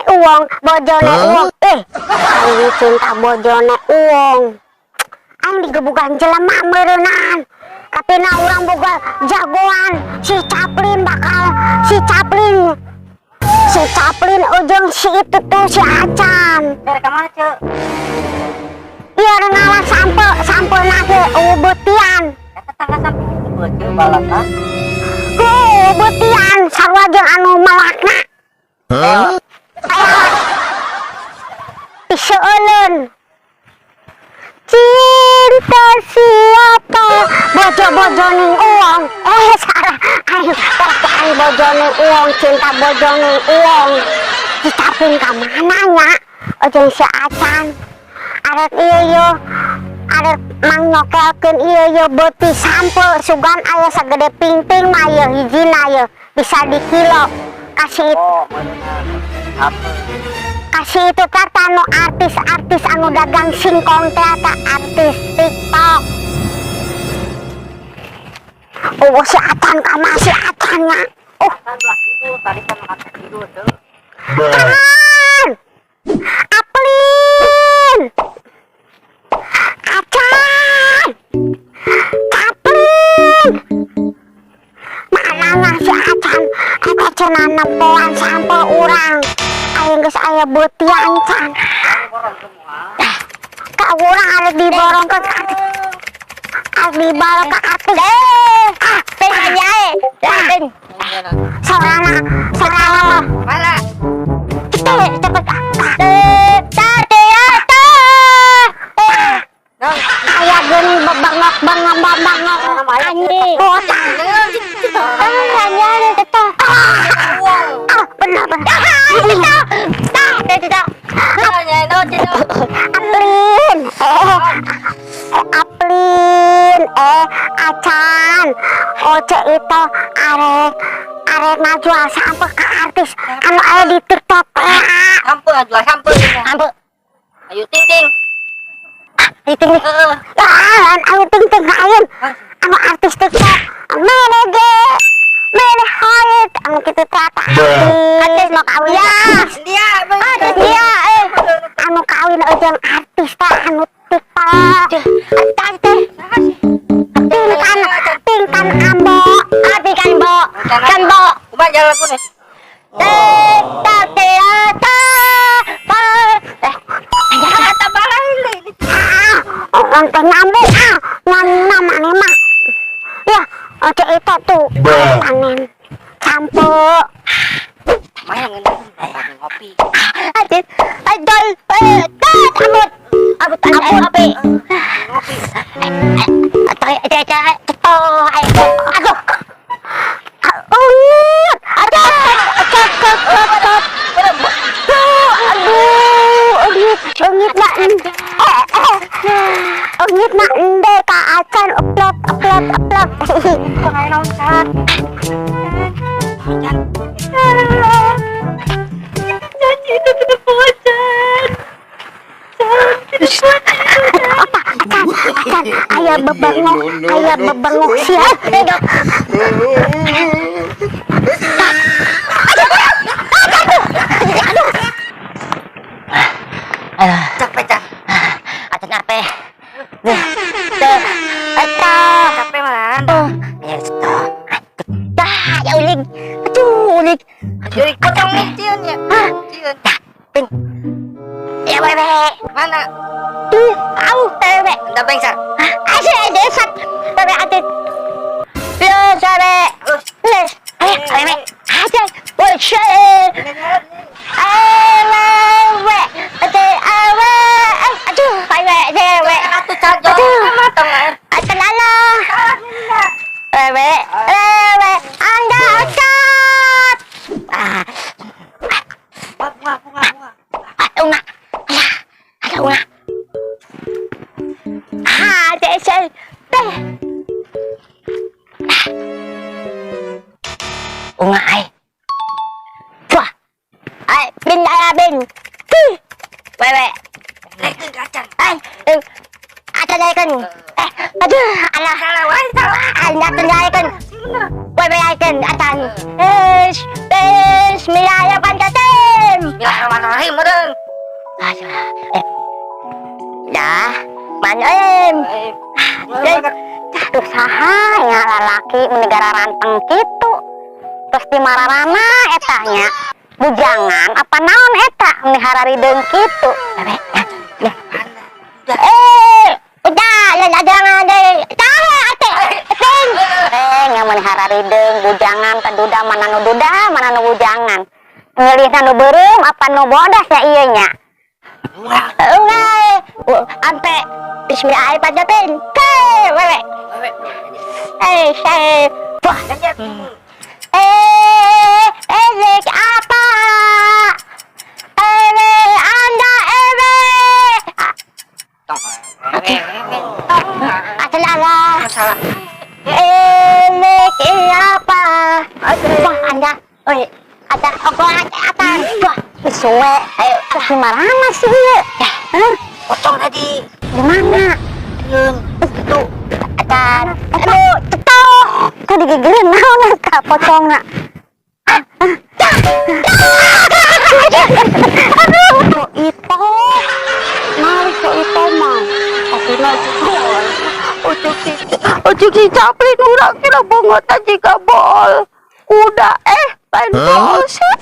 uang, bojone uang. Aing cinta bojone uang. Aing digebukan jelema meureunaan. Tapi na urang boga jagoan si Caplin ujung si itu tuh si Acan. Dari kemana cek? Iya ngalah sampe nage betian. Tetangga sampai itu bocil balasan. Betian sarua jeung anu melakna. Iseuleun. Cinta siapa bojo-bojoning uang. Salah. Aing bojoning uang, cinta bojoning uang. Dicapin ka mana nya? Jeung si Acan. Arek ieu arek mang nyokelkeun ieu beuti sampel sugan aya sagede pingping mah ieu hijina ieu bisa dikilo. Kasih kasih itu kata anu artis anu dagang singkong teh artis TikTok. Si Acan ka masih Acan nya. Tadi kan makan tidur tuh. Kan Aplin Acan Aplin mana si Acan eta cenah nempoan sampel urang aing geus aya beutian can ka urang arek diborong ke dibawa ke artis teh aja teh sorana Mana? cepet kayak gini bangok anjing Aplin Acan Oce itu arek ngajual sampai ke artis anu aya di TikTok. Sampai jual sampai. Ayo ting ting. Ting ayo ting lain anu artis TikTok mere hait anu kitu teh artis mau kawin Dia anu kawin jeung artis teh anu TikTok tingkan ambo Kumaha jalan pun nih. Teh nyambung namanya mah ya oke itu tuh panen campur Main ngopi. Ngopi Ungit na ende ka Acan upload. Pengen nonton. Janji itu tidak bocan. Acan aya bebengok sia. Capek. Acan capek. Capek man. Ya uling. Uling. Jadi potong ciun ya. Ciun. Ya bebe. Mana? Tuh, bebe. Udah bengsa. Asik desat. Bebe atit. Bebe. Bebe. Aja. Boshe. Atuh cajong. Matang ya. Atalala. Bebe. Anda ocat. Bunga. Unga. Desel. Unga ai. Wah. Ai, bin. Bebe. Naikkan kacang. Acan naikkan. Aduh, alah. Anda naikkan. Bebe naikkan. Acan. Bismillahirrahmanirrahim. Bismillahirrahmanirrahim meureun. Dah, manyoem. Aduh sahanya lalaki negara ranteng kitu. Terus di mararana etanya bujangan apa naon eta melihara rideung kitu. Ya. Udah, ya jangan deh. Tah ate. Teng. Yang melihara rideung bujangan teh duda mana nu duda, mana nu bujangan. Ngeulihna nu beureum apa nu bodas ya ieu nya. Ampe bismillahirrahmanirrahim. Wewe. Saya. Wah, apa? Anda Tong. Masalah. Masalah. Apa? Wah, Anda. Oi, ada apa? Wah, suwe. Ayo, gimana sih? Pocong tadi. Di mana? Itu. Aduh, cetok. Kok digigirin naon ka pocongna? Aduh, itu. Nah, itu mah. Asina Ucuk si Caplin urang kira banget aja bol. Udah lain bol sih.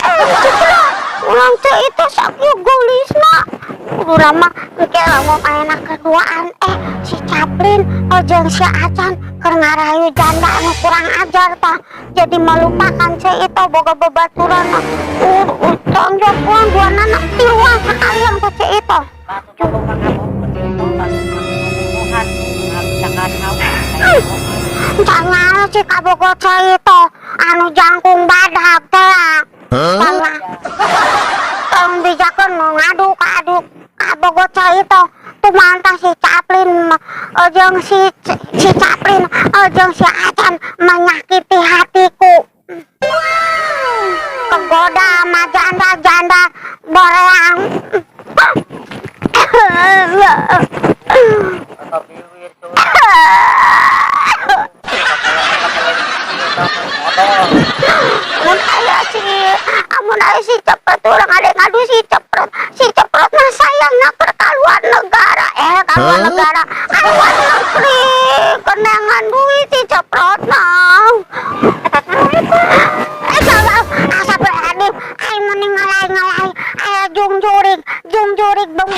Urang teh itu sakit gulisna. Urang mah kira mau main keduaan si Caplin jeung si Acan keur ngarayu janda anu kurang ajar tah. Jadi melupakan si itu boga babaturan. Tonjok pulang dua anak tiruan sekalian ke si itu. Jangan si kabogot saya itu anu jangkung badak teh. Tong bijakeun mau ngadu kabogot saya itu tuh mantang si Caplin jeung si Caplin jeung si Acan menyakiti hatiku. Kegoda sama janda boreang. Amun aya si Cepret urang ade ngadu si Cepret mah sayangna keur kaluar negara kaluar negara kaluar negeri kenangan duit si Cepret mah Astagfirullahaladzim aing mending ngalai aya jung jurig beng